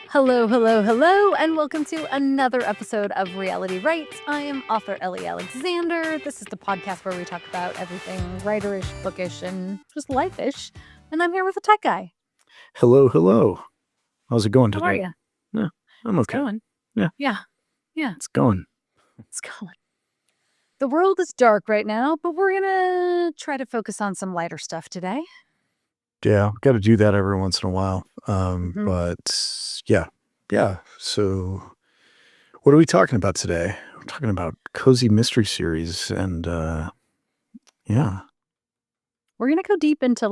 Hello, hello, hello, and welcome to another episode of Reality Writes. I am author Ellie Alexander. This is the podcast where we talk about everything writerish, bookish, and just life-ish. And I'm here with a tech guy. Hello, hello. How's it going How are today? you? Yeah, I'm It's okay. going. Yeah. Yeah. It's going. It's going. The world is dark right now, but we're gonna try to focus on some lighter stuff today. Yeah, got to do that every once in a while. Mhm. But yeah. So, what are we talking about today? We're talking about cozy mystery series, and yeah, We're gonna go deep into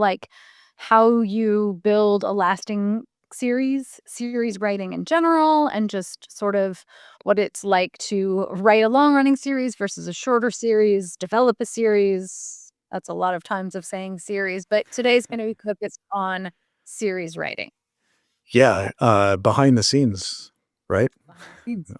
how you build a lasting series writing in general, and just sort of what it's like to write a long running series versus a shorter series, develop a series. That's a lot of times of saying series, but today's going to be focused on series writing. yeah. Behind the scenes, right?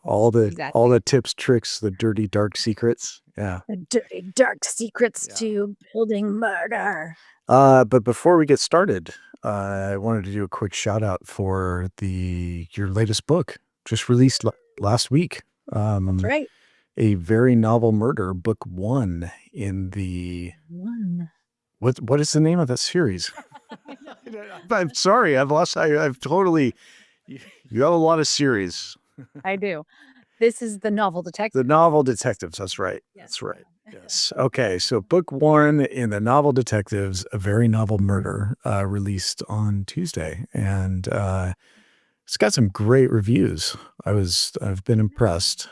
All Exactly. the tips, tricks, the dirty, dark secrets. Yeah. The dirty, dark secrets Yeah. to building murder. But before we get started, I wanted to do a quick shout out for your latest book, just released last week. That's right. A Very Novel Murder, book 1 in the One. what is the name of that series? I'm sorry, I've totally. You have a lot of series. I do. This is the novel detective. The Novel Detectives. That's right. Yes. That's right. Yes. Okay. So book 1 in the Novel Detectives, A Very Novel Murder, released on Tuesday, and it's got some great reviews. I've been impressed.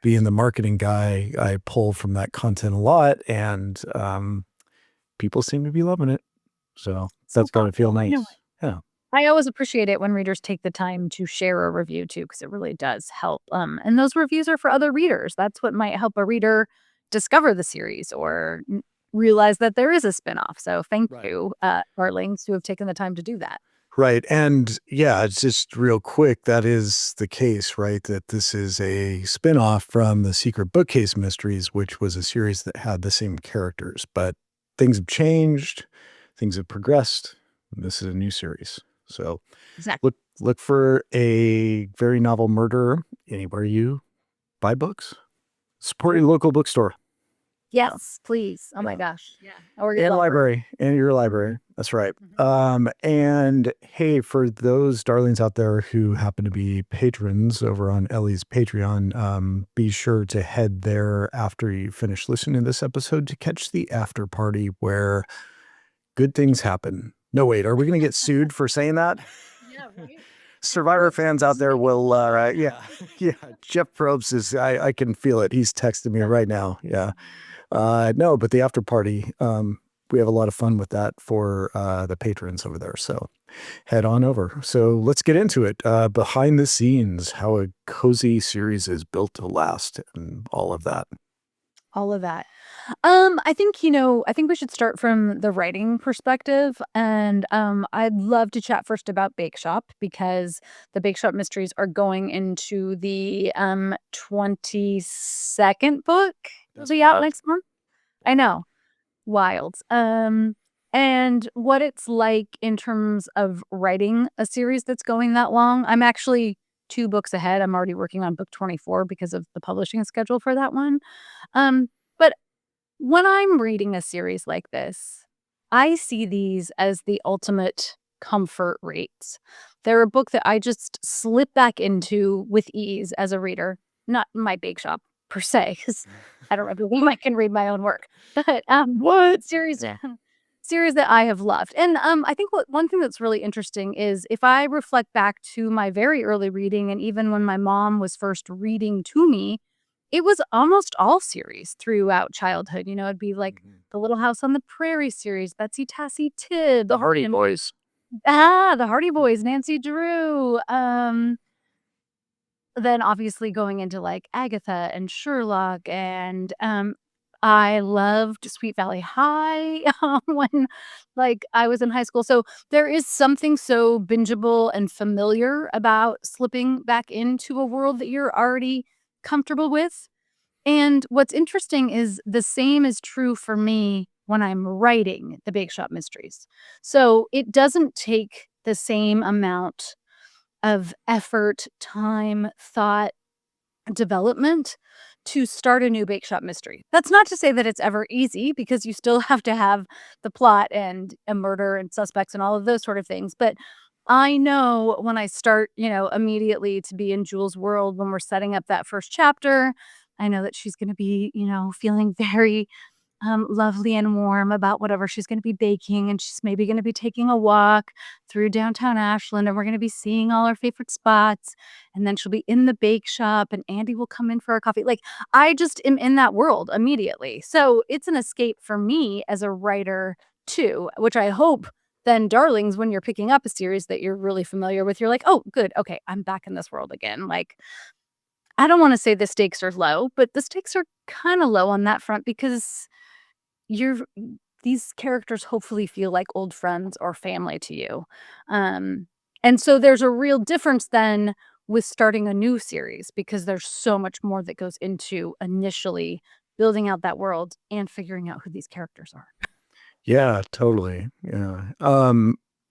Being the marketing guy, I pull from that content a lot, and people seem to be loving it. So that's gotta feel thoughtful. nice. Yeah. I always appreciate it when readers take the time to share a review too, because it really does help. And those reviews are for other readers. That's what might help a reader discover the series or realize that there is a spinoff. So thank Right. you, darlings, who have taken the time to do that. Right. And yeah, it's just real quick. That is the case, right? That this is a spinoff from the Secret Bookcase Mysteries, which was a series that had the same characters, but things have changed, things have progressed. This is a new series. So Exactly. look for A Very Novel Murder anywhere you buy books. Support your local bookstore. Yes, please. Oh my Yeah. gosh. Yeah. Or And library. And your library. That's right. And hey, for those darlings out there who happen to be patrons over on Ellie's Patreon, be sure to head there after you finish listening to this episode to catch the after party where good things happen. No, wait, are we going to get sued for saying that? Yeah, right. Survivor fans out there will, yeah. Jeff Probst I can feel it. He's texting me right now. Yeah. No, but the after party, we have a lot of fun with that for the patrons over there. So head on over. So let's get into it. Behind the scenes, how a cozy series is built to last and all of that. All of that. I think we should start from the writing perspective. And I'd love to chat first about Bake Shop because the Bake Shop mysteries are going into the 22nd book. It'll be out next month. I know. Wild. And what it's like in terms of writing a series that's going that long. I'm actually 2 books ahead. I'm already working on book 24 because of the publishing schedule for that one. But when I'm reading a series like this, I see these as the ultimate comfort rates. They're a book that I just slip back into with ease as a reader, not my bake shop per se, because I don't believe I can read my own work. But What? series that I have loved. And I think one thing that's really interesting is if I reflect back to my very early reading, and even when my mom was first reading to me, it was almost all series throughout childhood. It'd be like the Little House on the Prairie series, Betsy Tassie Tidd, The Hardy Boys. the Hardy Boys, Nancy Drew. Then obviously going into like Agatha and Sherlock, and I loved Sweet Valley High when I was in high school. So there is something so bingeable and familiar about slipping back into a world that you're already comfortable with. And what's interesting is the same is true for me when I'm writing the Bake Shop mysteries. So it doesn't take the same amount of effort, time, thought, development to start a new bake shop mystery. That's not to say that it's ever easy, because you still have to have the plot and a murder and suspects and all of those sort of things. But I know when I start, immediately to be in Jules' world when we're setting up that first chapter, I know that she's going to be, feeling very lovely and warm about whatever she's gonna be baking, and she's maybe gonna be taking a walk through downtown Ashland, and we're gonna be seeing all our favorite spots, and then she'll be in the bake shop, and Andy will come in for our coffee. Like, I just am in that world immediately. So, it's an escape for me as a writer too, which I hope then, darlings, when you're picking up a series that you're really familiar with, you're like, "Oh, good, okay, I'm back in this world again." Like, I don't wanna say the stakes are low, but the stakes are kinda low on that front, because you're these characters hopefully feel like old friends or family to you. Um, and so there's a real difference then with starting a new series, because there's so much more that goes into initially building out that world and figuring out who these characters are. Yeah, totally. Yeah.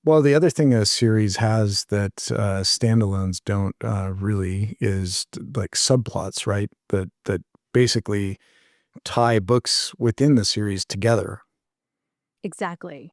Well, the other thing a series has that standalones don't really is like subplots, right? That basically tie books within the series together. Exactly.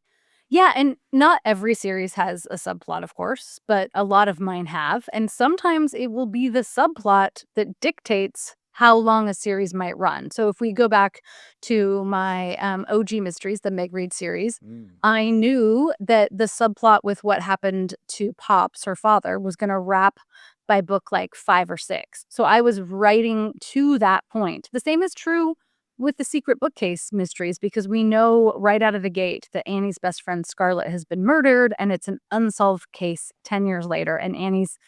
Yeah, and not every series has a subplot, of course, but a lot of mine have. And sometimes it will be the subplot that dictates how long a series might run. So if we go back to my OG Mysteries, the Meg Reed series, Mm. I knew that the subplot with what happened to Pops, her father, was going to wrap by book like 5 or 6. So I was writing to that point. The same is true with the secret bookcase mysteries, because we know right out of the gate that Annie's best friend Scarlett has been murdered, and it's an unsolved case 10 years later, and Annie's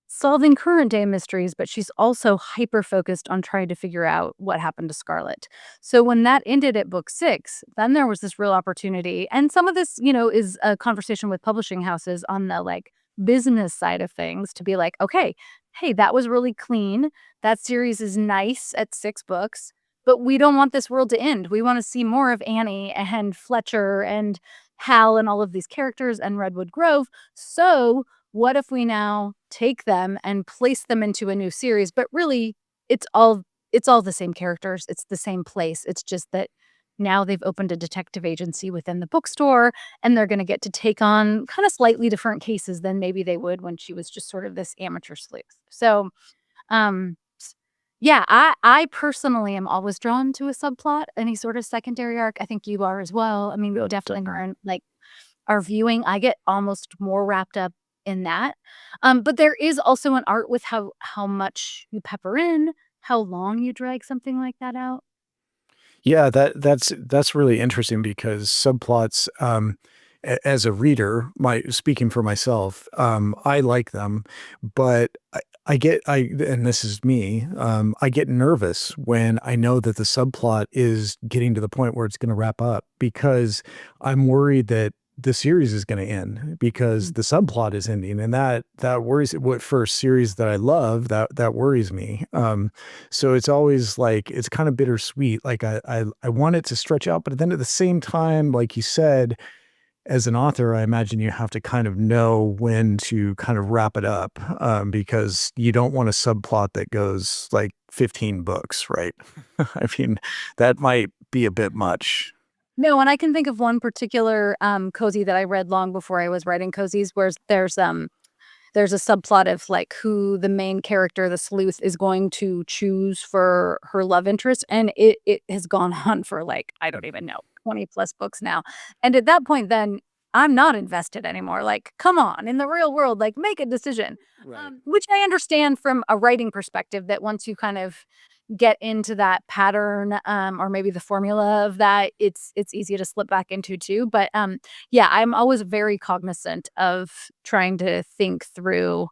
solving current day mysteries, but she's also hyper focused on trying to figure out what happened to Scarlett. So when that ended at book 6, then there was this real opportunity. And some of this, is a conversation with publishing houses on the like business side of things, to be like, okay, hey, that was really clean. That series is nice at 6 books, but we don't want this world to end. We want to see more of Annie and Fletcher and Hal and all of these characters and Redwood Grove. So what if we now take them and place them into a new series? But really, it's all it's all the same characters. It's the same place. It's just that now they've opened a detective agency within the bookstore, and they're going to get to take on kind of slightly different cases than maybe they would when she was just sort of this amateur sleuth. So, um, yeah, I personally am always drawn to a subplot, any sort of secondary arc. I think you are as well. I mean, we Yeah, definitely definitely. are like our viewing, I get almost more wrapped up in that. But there is also an art with how much you pepper in, how long you drag something like that out. Yeah, that's really interesting because subplots, as a reader, my speaking for myself, I like them, but and this is me, I get nervous when I know that the subplot is getting to the point where it's going to wrap up because I'm worried that the series is going to end because Mm. the subplot is ending, and that worries. What for a series that I love, that worries me. So it's always like it's kind of bittersweet. Like I want it to stretch out, but then at the same time, like you said, as an author, I imagine you have to kind of know when to kind of wrap it up, because you don't want a subplot that goes like 15 books, right? I mean, that might be a bit much. No, and I can think of one particular cozy that I read long before I was writing cozies, where there's a subplot of, like, who the main character, the sleuth, is going to choose for her love interest, and it has gone on for, like, I don't even know, 20 plus books now, and at that point, then, I'm not invested anymore, like, "Come on, in the real world, like, make a decision." Right. Which I understand from a writing perspective, that once you kind of get into that pattern, or maybe the formula of that, it's easy to slip back into too, but, yeah, I'm always very cognizant of trying to think through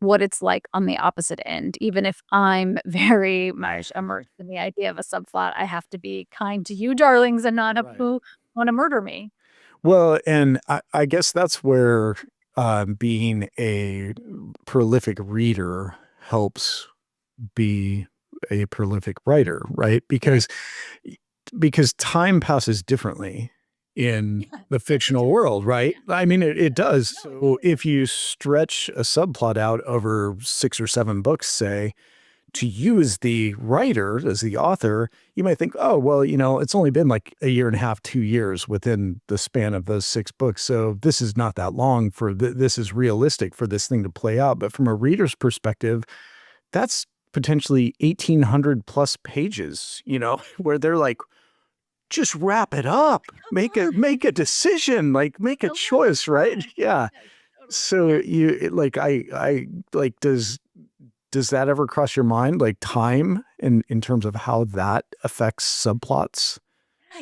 what it's like on the opposite end. Even if I'm very much immersed in the idea of a subplot, I have to be kind to you darlings and not up Right. who wanna murder me. Well, and I guess that's where being a prolific reader helps be a prolific writer, right? Yeah. Because time passes differently in the fictional world, right? I mean, it does. So if you stretch a subplot out over 6 or 7 books, say, to you as the writer, as the author, you might think, oh, well, it's only been like a year and a half, 2 years within the span of those 6 books. So this is not that long this is realistic for this thing to play out. But from a reader's perspective, that's potentially 1,800 plus pages, where they're like, just wrap it up, make a decision, like make a choice, right? Yeah. So I like, does that ever cross your mind, like time in terms of how that affects subplots?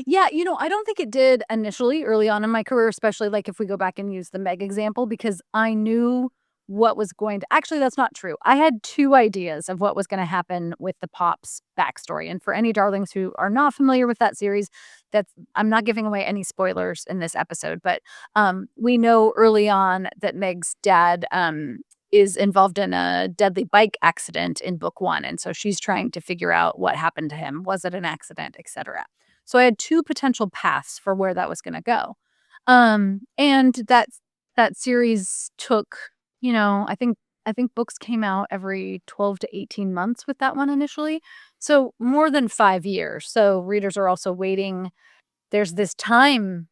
Yeah, I don't think it did initially early on in my career, especially like if we go back and use the Meg example, because I knew what was going to actually, that's not true. I had 2 ideas of what was going to happen with the Pops backstory. And for any darlings who are not familiar with that series, I'm not giving away any spoilers in this episode, but we know early on that Meg's dad is involved in a deadly bike accident in book 1. And so she's trying to figure out what happened to him. Was it an accident, etc. So I had 2 potential paths for where that was gonna go. And that series took, I think books came out every 12 to 18 months with that one initially. So more than 5 years. So readers are also waiting. There's this time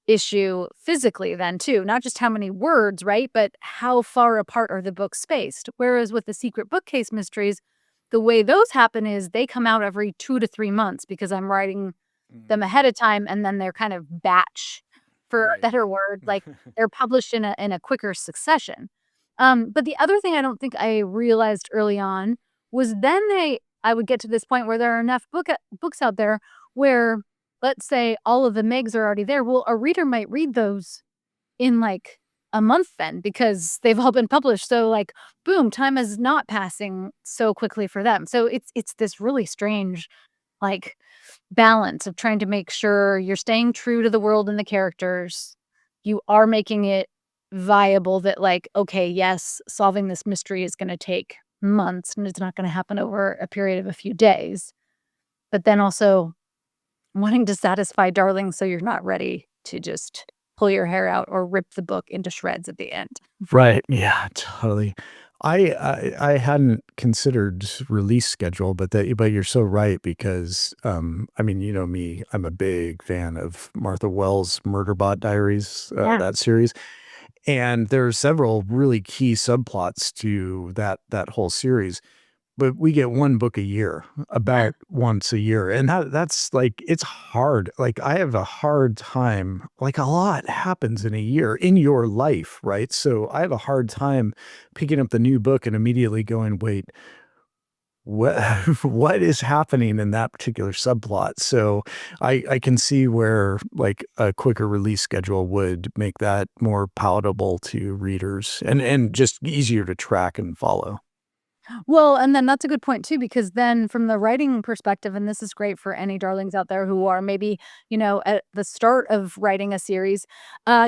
issue physically then too, not just how many words, right? But how far apart are the books spaced? Whereas with the secret bookcase mysteries, the way those happen is they come out every 2 to 3 months because I'm writing them ahead of time, and then they're kind of batch, for a Right. better word, like, they're published in a quicker succession. But the other thing I don't think I realized early on was then I would get to this point where there are enough books out there where, let's say, all of the Megs are already there. Well, a reader might read those in, like, a month then because they've all been published. So, like, boom, time is not passing so quickly for them. So it's this really strange, like, balance of trying to make sure you're staying true to the world and the characters. You are making it viable that, like, okay, yes, solving this mystery is gonna take months and it's not gonna happen over a period of a few days. But then also wanting to satisfy darling so you're not ready to just pull your hair out or rip the book into shreds at the end. Right. Yeah, totally. I hadn't considered release schedule, but you're so right because I mean, you know me, I'm a big fan of Martha Wells' Murderbot Diaries, Yeah. that series. And there are several really key subplots to that whole series. But we get 1 book a year, Yeah. about once a year, and that's, like, it's hard, like, I have a hard time like, a lot happens in a year in your life, right? So, I have a hard time picking up the new book and immediately going, "Wait, what what is happening in that particular subplot?" So, I can see where, like, a quicker release schedule would make that more palatable to readers and just easier to track and follow. Well, and then that's a good point too, because then from the writing perspective, and this is great for any darlings out there who are maybe, at the start of writing a series,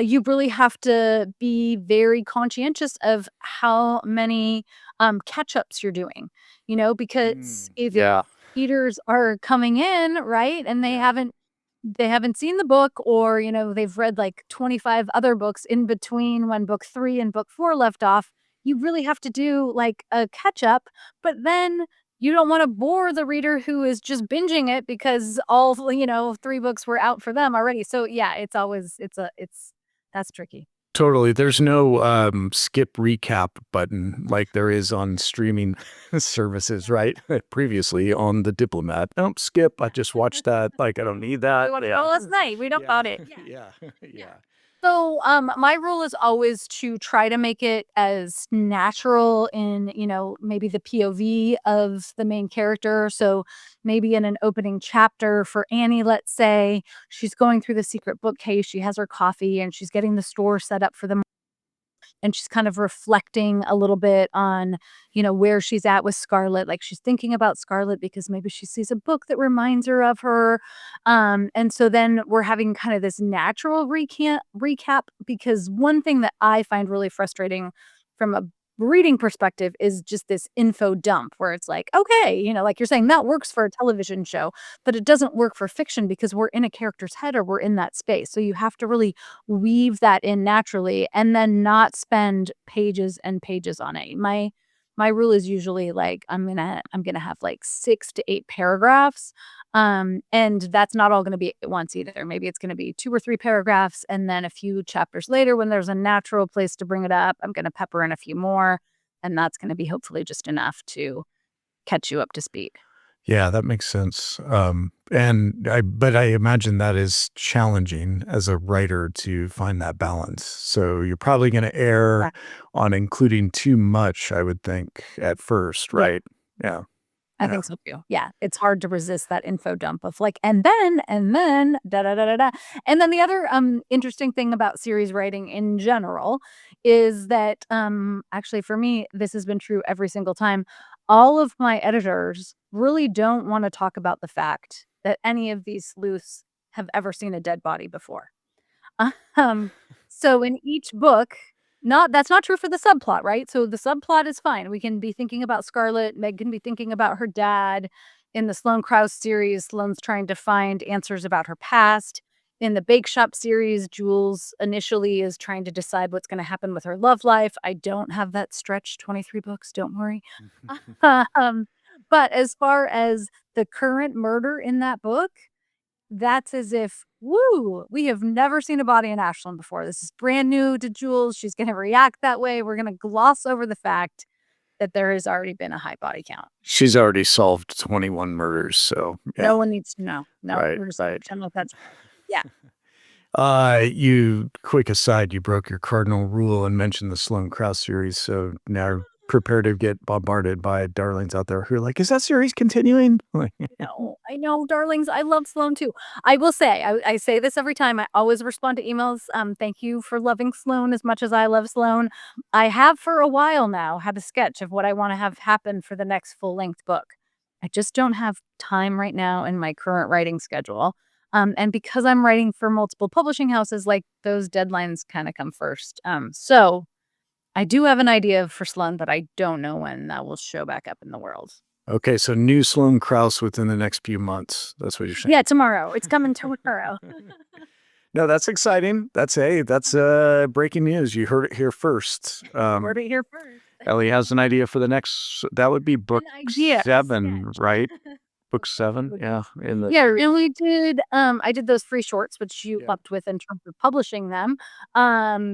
you really have to be very conscientious of how many catch ups you're doing, because if Yeah. readers are coming in, right, and Yeah. they haven't seen the book, or they've read like 25 other books in between when book 3 and book 4 left off. You really have to do like a catch up, but then you don't want to bore the reader who is just binging it because all 3 books were out for them already. So yeah, it's that's tricky. Totally. There's no, skip recap button like there is on streaming services, right? Previously on The Diplomat. Nope, skip. I just watched that. Like, I don't need We that. watched it Yeah. all last night. We don't Yeah. got it. Yeah. Yeah. Yeah. So, my rule is always to try to make it as natural in, maybe the POV of the main character. So maybe in an opening chapter for Annie, let's say, she's going through the secret bookcase, she has her coffee and she's getting the store set up for the and she's kind of reflecting a little bit on, where she's at with Scarlett. Like she's thinking about Scarlett because maybe she sees a book that reminds her of her. And so then we're having kind of this natural recap because one thing that I find really frustrating from a reading perspective is just this info dump where it's like, okay, like you're saying, that works for a television show, but it doesn't work for fiction because we're in a character's head or we're in that space. So you have to really weave that in naturally and then not spend pages and pages on it. My rule is usually like I'm gonna have like 6 to 8 paragraphs. And that's not all gonna be at once either. Maybe it's gonna be 2 or 3 paragraphs, and then a few chapters later, when there's a natural place to bring it up, I'm gonna pepper in a few more, and that's gonna be hopefully just enough to catch you up to speed. Yeah, that makes sense. But I imagine that is challenging as a writer to find that balance. So you're probably going to err Yeah. on including too much, I would think, at first, Yeah. right? Yeah. I Yeah. think so too. Yeah, it's hard to resist that info dump of like, and then, da da da da da. And then the other interesting thing about series writing in general is that actually for me, this has been true every single time. All of my editors really don't want to talk about the fact that any of these sleuths have ever seen a dead body before. Um, so in each book, not that's not true for the subplot, right? So the subplot is fine. We can be thinking about Scarlet. Meg can be thinking about her dad. In the Sloane Krause series, Sloane's trying to find answers about her past. In the Bake Shop series, Jules initially is trying to decide what's going to happen with her love life. I don't have that stretch 23 books, don't worry. um, but as far as the current murder in that book, that's as if, woo, we have never seen a body in Ashland before. This is brand new to Jules. She's going to react that way. We're going to gloss over the fact that there has already been a high body count. She's already solved 21 murders. So, yeah. No one needs to know. No, Right. we're just Right. pretend like that's yeah. Quick aside, you broke your cardinal rule and mentioned the Sloane Krause series. So now prepare to get bombarded by darlings out there who are like, is that series continuing? Like, I know, darlings. I love Sloane too. I will say, I say this every time. I always respond to emails. Thank you for loving Sloane as much as I love Sloane. I have for a while now had a sketch of what I want to have happen for the next full length book. I just don't have time right now in my current writing schedule. And because I'm writing for multiple publishing houses, like those deadlines kind of come first. So I do have an idea for Sloane, but I don't know when that will show back up in the world. okay, so new Sloane Krause within the next few months. That's what you're saying. Yeah, tomorrow. It's coming tomorrow. No, that's exciting. That's breaking news. You heard it here first. Heard it here first. Ellie has an idea for the next. That would be book An idea, a 7, sketch. right? Book 7, yeah. In the Yeah, and we did, I did those free shorts, which you Yeah. helped with in terms of publishing them,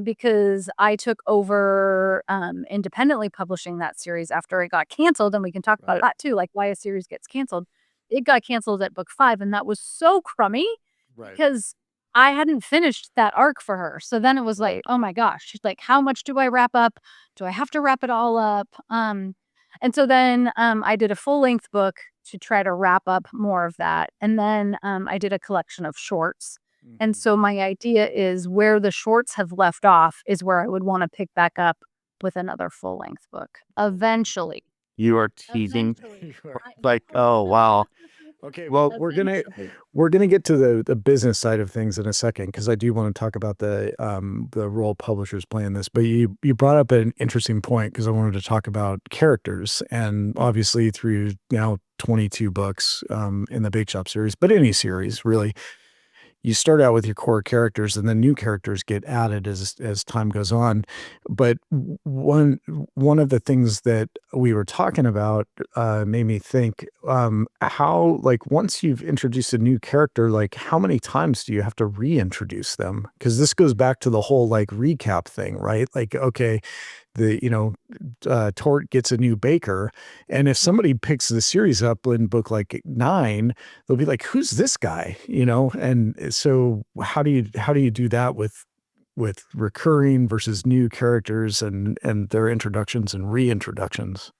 because I took over, independently publishing that series after it got canceled, and we can talk about Right. that too, like why a series gets canceled. It got canceled at book 5, and that was so crummy Right. because I hadn't finished that arc for her. So then it was Right. like, "Oh my gosh," she's like, "How much do I wrap up? Do I have to wrap it all up?" And so then, I did a full-length book to try to wrap up more of that, and then, I did a collection of shorts, and Mhm. so my idea is where the shorts have left off is where I would wanna pick back up with another full-length book, eventually. You are teasing. Eventually. You are I like, oh wow. Okay, well, eventually. we're gonna get to the business side of things in a second because I do want to talk about the role publishers play in this. But you brought up an interesting point because I wanted to talk about characters and obviously through now 22 books in the Bake Shop series, but any series really, you start out with your core characters and then new characters get added as time goes on. But one of the things that we were talking about made me think how, like, once you've introduced a new character, like how many times do you have to reintroduce them? Because this goes back to the whole like recap thing, right? Like, okay, Tort gets a new baker, and if somebody picks the series up in book like 9, they'll be like, "Who's this guy?" And so how do you do that with recurring versus new characters and their introductions and reintroductions?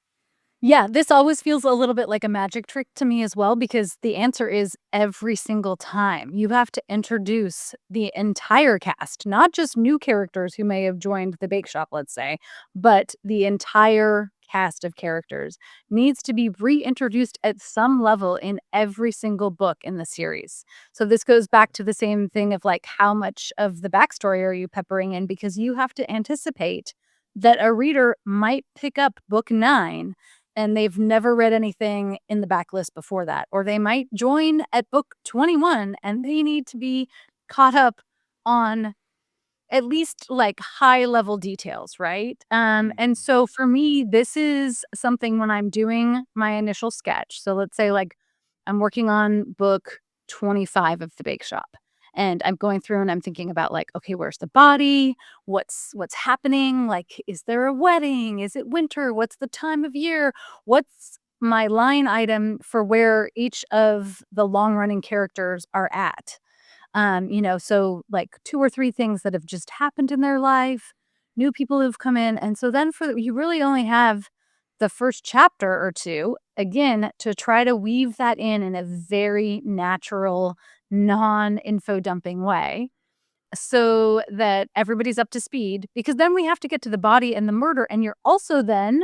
Yeah, this always feels a little bit like a magic trick to me as well, because the answer is every single time. You have to introduce the entire cast, not just new characters who may have joined the bake shop, let's say, but the entire cast of characters needs to be reintroduced at some level in every single book in the series. So this goes back to the same thing of like how much of the backstory are you peppering in, because you have to anticipate that a reader might pick up book 9 and they've never read anything in the backlist before that, or they might join at book 21 and they need to be caught up on at least like high level details, right? And so for me, this is something when I'm doing my initial sketch. So let's say like I'm working on book 25 of The Bake Shop. And I'm going through and I'm thinking about like, okay, where's the body? What's happening? Like, is there a wedding? Is it winter? What's the time of year? What's my line item for where each of the long running characters are at? So like 2 or 3 things that have just happened in their life, new people who've come in, and so then you really only have the first chapter or 2, again, to try to weave that in a very natural, non-info dumping way so that everybody's up to speed, because then we have to get to the body and the murder, and you're also then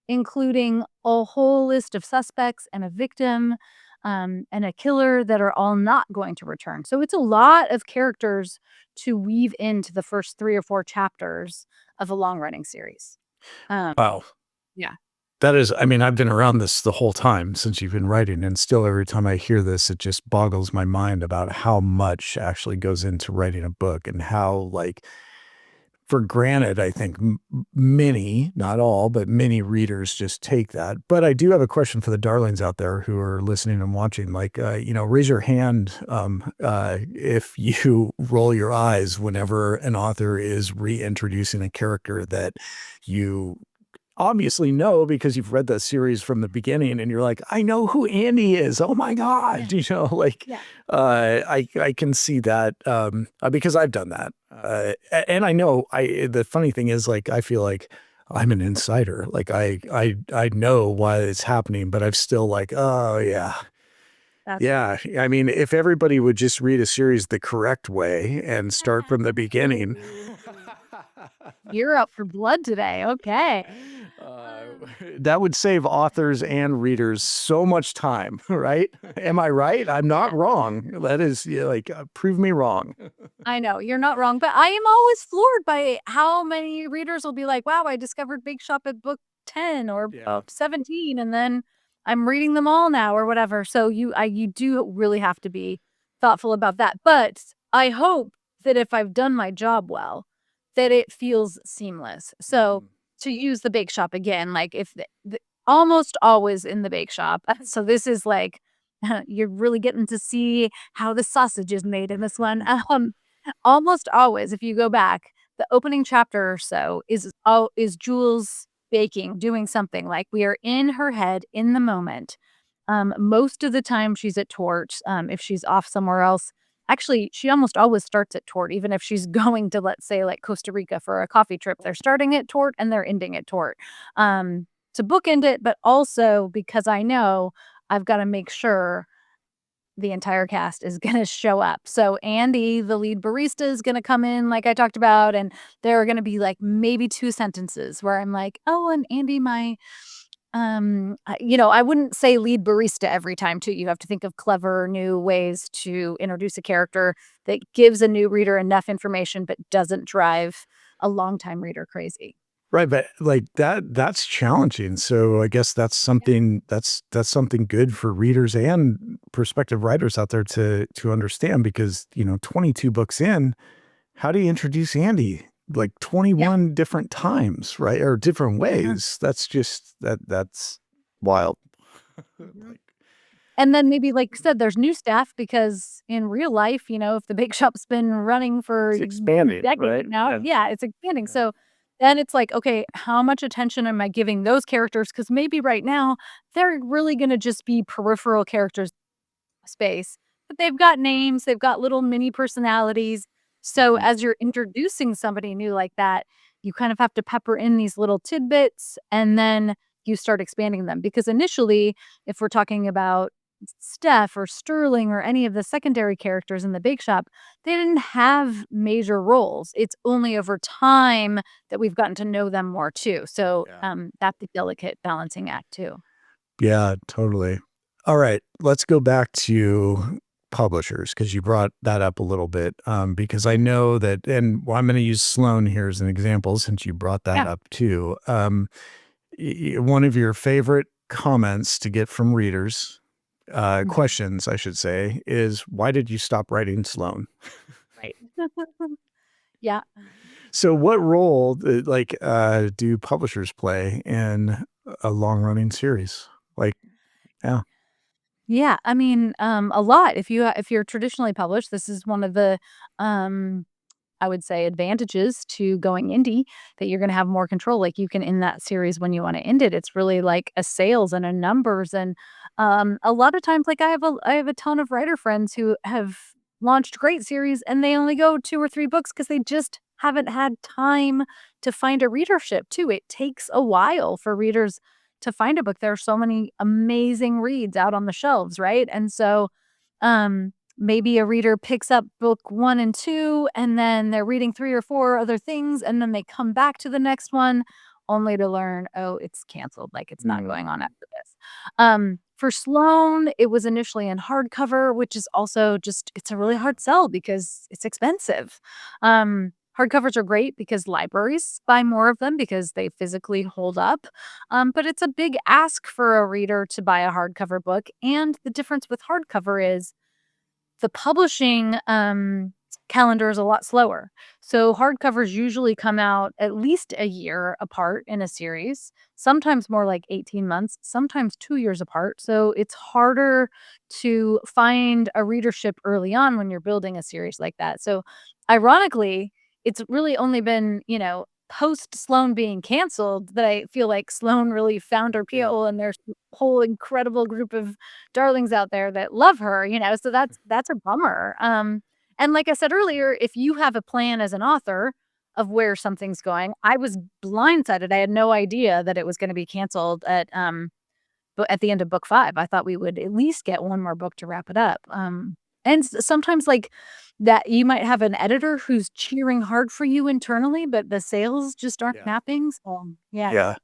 including a whole list of suspects and a victim, and a killer that are all not going to return. So it's a lot of characters to weave into the first 3 or 4 chapters of a long-running series. Um, Wow. yeah. That is, I mean, I've been around this the whole time since you've been writing, and still every time I hear this, it just boggles my mind about how much actually goes into writing a book and how, like, for granted, I think many, not all, but many readers just take that. But I do have a question for the darlings out there who are listening and watching. Like, raise your hand if you roll your eyes whenever an author is reintroducing a character that you obviously know because you've read the series from the beginning and you're like, I know who Andy is. Oh my Yeah. God. Like, Yeah. I can see that, because I've done that. And I know the funny thing is, like, I feel like I'm an insider. Like I know why it's happening, but I'm still like, oh yeah. That's Yeah. I mean, if everybody would just read a series the correct way and start from the beginning. You're up for blood today, okay. Uh, that would save authors and readers so much time, right? Am I right? I'm not wrong. That is, yeah, like, prove me wrong. I know, you're not wrong, but I am always floored by how many readers will be like, "Wow, I discovered Big Shop at book 10 or Yeah. 17, and then I'm reading them all now," or whatever. So you do really have to be thoughtful about that, but I hope that if I've done my job well, that it feels seamless. So, Mhm. to use the bake shop again, like, if the almost always in the bake shop, so this is like, you're really getting to see how the sausage is made in this one, almost always, if you go back, the opening chapter or so is Jules baking, doing something, like, we are in her head in the moment. Most of the time she's at Tort, if she's off somewhere else actually, she almost always starts at Tort, even if she's going to, let's say, like, Costa Rica for a coffee trip, they're starting at Tort and they're ending at Tort, to bookend it, but also because I know I've gotta make sure the entire cast is gonna show up. So Andy, the lead barista, is gonna come in like I talked about, and there are gonna be, like, maybe 2 sentences where I'm like, "Oh, and Andy, I wouldn't say lead barista every time too. You have to think of clever new ways to introduce a character that gives a new reader enough information, but doesn't drive a longtime reader crazy." Right, but, like, that's challenging, so I guess that's something good for readers and prospective writers out there to understand because, 22 books in, how do you introduce Andy? Like, Yeah. 21 different times, right? Or different Yeah. ways. That's just that's wild. Mhm. Like, And then maybe, like you said, there's new staff because in real life, if the bake shop's been running for it's expanding, decades right? now, Yeah. yeah, it's expanding. Yeah. So then it's like, okay, how much attention am I giving those characters? Because maybe right now they're really gonna just be peripheral characters space, but they've got names, they've got little mini personalities. So Mhm. as you're introducing somebody new like that, you kind of have to pepper in these little tidbits and then you start expanding them. Because initially, if we're talking about Steph or Sterling or any of the secondary characters in the bake shop, they didn't have major roles. It's only over time that we've gotten to know them more too. So Yeah. that's a delicate balancing act too. Yeah, totally. All right, let's go back to publishers, because you brought that up a little bit, because I know that, and well, I'm going to use Sloan here as an example since you brought that Yeah. up too. One of your favorite comments to get from readers, Mhm. questions, I should say, is why did you stop writing Sloan? Right. Yeah. So, what role, do publishers play in a long running series? Like, yeah, Yeah, I mean, a lot. If you're traditionally published, this is one of the, um, I would say, advantages to going indie, that you're gonna have more control. Like, you can end that series when you wanna end it. It's really like a sales and a numbers, and, a lot of times, like, I have a ton of writer friends who have launched great series, and they only go 2 or 3 books because they just haven't had time to find a readership too. It takes a while for readers to find a book. There are so many amazing reads out on the shelves, right? And so, maybe a reader picks up book 1 and 2, and then they're reading 3 or 4 other things, and then they come back to the next one only to learn, "Oh, it's canceled, like, it's not mm, going on after this." For Sloane, it was initially in hardcover, which is also just it's a really hard sell because it's expensive. Hardcovers are great because libraries buy more of them because they physically hold up, but it's a big ask for a reader to buy a hardcover book, and the difference with hardcover is the publishing, calendar is a lot slower. So hardcovers usually come out at least a year apart in a series, sometimes more like 18 months, sometimes 2 years apart. So it's harder to find a readership early on when you're building a series like that. So ironically, it's really only been, post Sloane being canceled that I feel like Sloane really found her yeah, people, and there's a whole incredible group of darlings out there that love her, so that's a bummer. And like I said earlier, if you have a plan as an author of where something's going, I was blindsided. I had no idea that it was gonna be canceled at the end of book 5. I thought we would at least get one more book to wrap it up. And sometimes like that you might have an editor who's cheering hard for you internally, but the sales just aren't yeah, mapping. So yeah. yeah.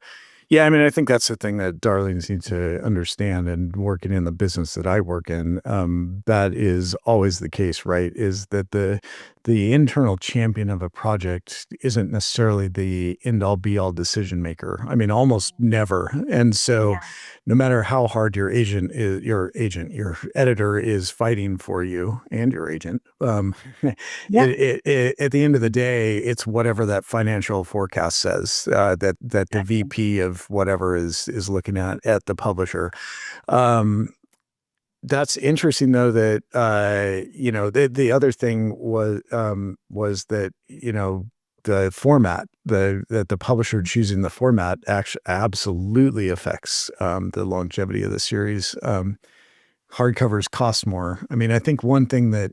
Yeah, I mean, I think that's the thing that darlings need to understand, and working in the business that I work in, that is always the case, right? Is that the internal champion of a project isn't necessarily the end all be all decision maker. I mean, almost never. And so, Yeah. no matter how hard your editor is fighting for you and your agent, Yeah. at the end of the day, it's whatever that financial forecast says, that the Exactly. VP of whatever is looking at the publisher. Um, that's interesting though that, the other thing was that, the format, that the publisher choosing the format actually absolutely affects, the longevity of the series. Hardcovers cost more. I mean, I think one thing that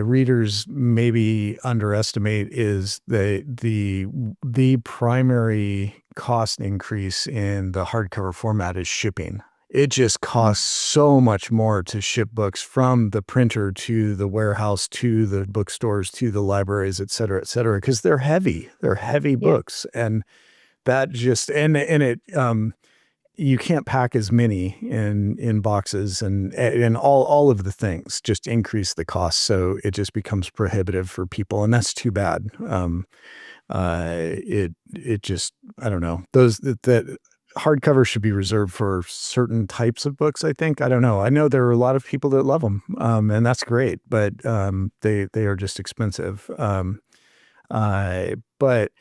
readers maybe underestimate is the primary cost increase in the hardcover format is shipping. It just Mm. costs so much more to ship books from the printer to the warehouse to the bookstores to the libraries, et cetera, because they're heavy. They're heavy Yeah. books, and that just and it you can't pack as many in boxes, and all of the things just increase the cost, so it just becomes prohibitive for people, and that's too bad. It just I don't know. Those that hardcover should be reserved for certain types of books, I think. I don't know. I know there are a lot of people that love them, and that's great, but, they are just expensive. But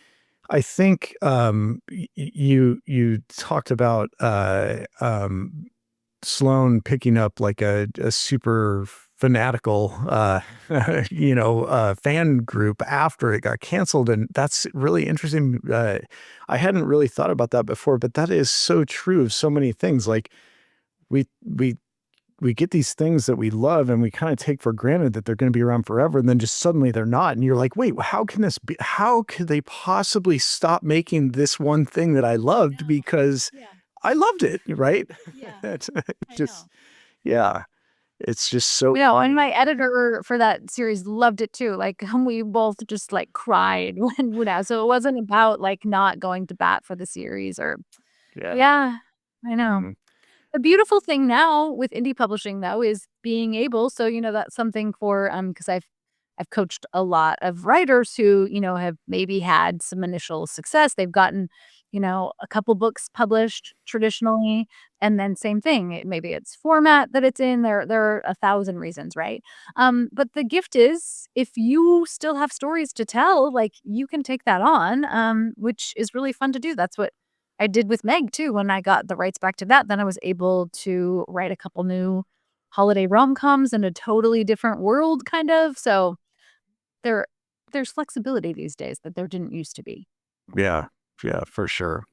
I think, you talked about, Sloan picking up like a super fanatical, fan group after it got canceled, and that's really interesting. I hadn't really thought about that before, but that is so true of so many things. Like we we we get these things that we love and we kind of take for granted that they're going to be around forever, and then just suddenly they're not, and you're like, wait, how can this be? How could they possibly stop making this one thing that I loved No. because Yeah. I loved it, right? Yeah. It's I just, know. yeah, it's just so No, and funny. my editor for that series loved it too, like, we both just, like, cried so it wasn't about, like, not going to bat for the series or Yeah. yeah, I know. Mhm. The beautiful thing now with indie publishing, though, is being able so, that's something for, because I've coached a lot of writers who, have maybe had some initial success. They've gotten, a couple books published traditionally, and then same thing, maybe it's format that it's in, there are 1,000 reasons, right? But the gift is, if you still have stories to tell, like, you can take that on, which is really fun to do. That's what I did with Meg too. When I got the rights back to that, then I was able to write a couple new holiday rom-coms in a totally different world, kind of. So there there's flexibility these days that there didn't used to be. Yeah, yeah, for sure.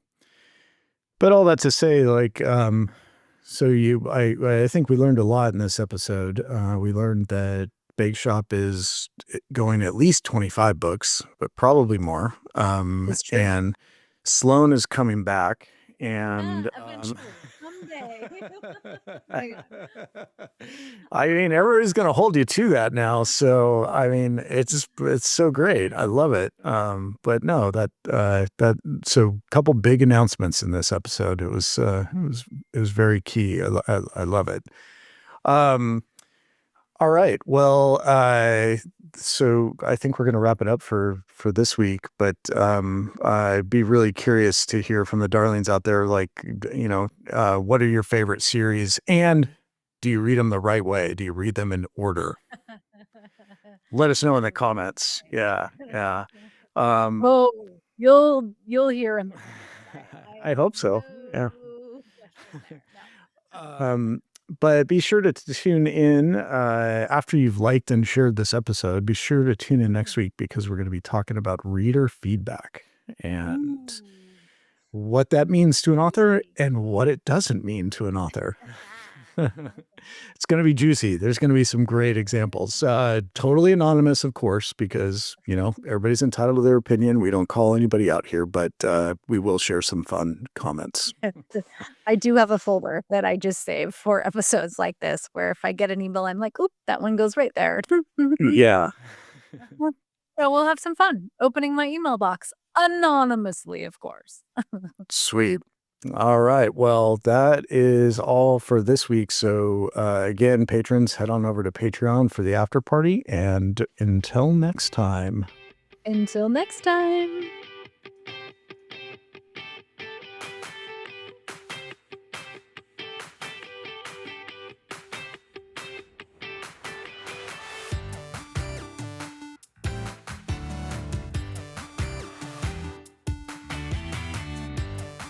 But all that to say, like, so I think we learned a lot in this episode. We learned that Bake Shop is going at least 25 books, but probably more. It's true. And Sloan is coming back, and Eventually, someday. Oh my God. I mean, everybody's going to hold you to that now. So, I mean, it's so great. I love it. But no, so a couple big announcements in this episode. It was very key. I love it. Um, all right. Well, so I think we're going to wrap it up for this week. But I'd be really curious to hear from the darlings out there. Like, what are your favorite series, and do you read them the right way? Do you read them in order? Let us know in the comments. Yeah, yeah. Um, Oh, you'll hear him. I I have hope so. Yeah. no question there. No. But be sure to tune in after you've liked and shared this episode. Be sure to tune in next week because we're going to be talking about reader feedback and Ooh. what that means to an author and what it doesn't mean to an author. It's going to be juicy. There's going to be some great examples. Totally anonymous, of course, because, everybody's entitled to their opinion. We don't call anybody out here, but we will share some fun comments. I do have a folder that I just save for episodes like this, where if I get an email, I'm like, "Oop, that one goes right there." Yeah. So we'll have some fun opening my email box anonymously, of course. Sweet. All right. Well, that is all for this week. So, again, patrons, head on over to Patreon for the after party. And until next time. Until next time.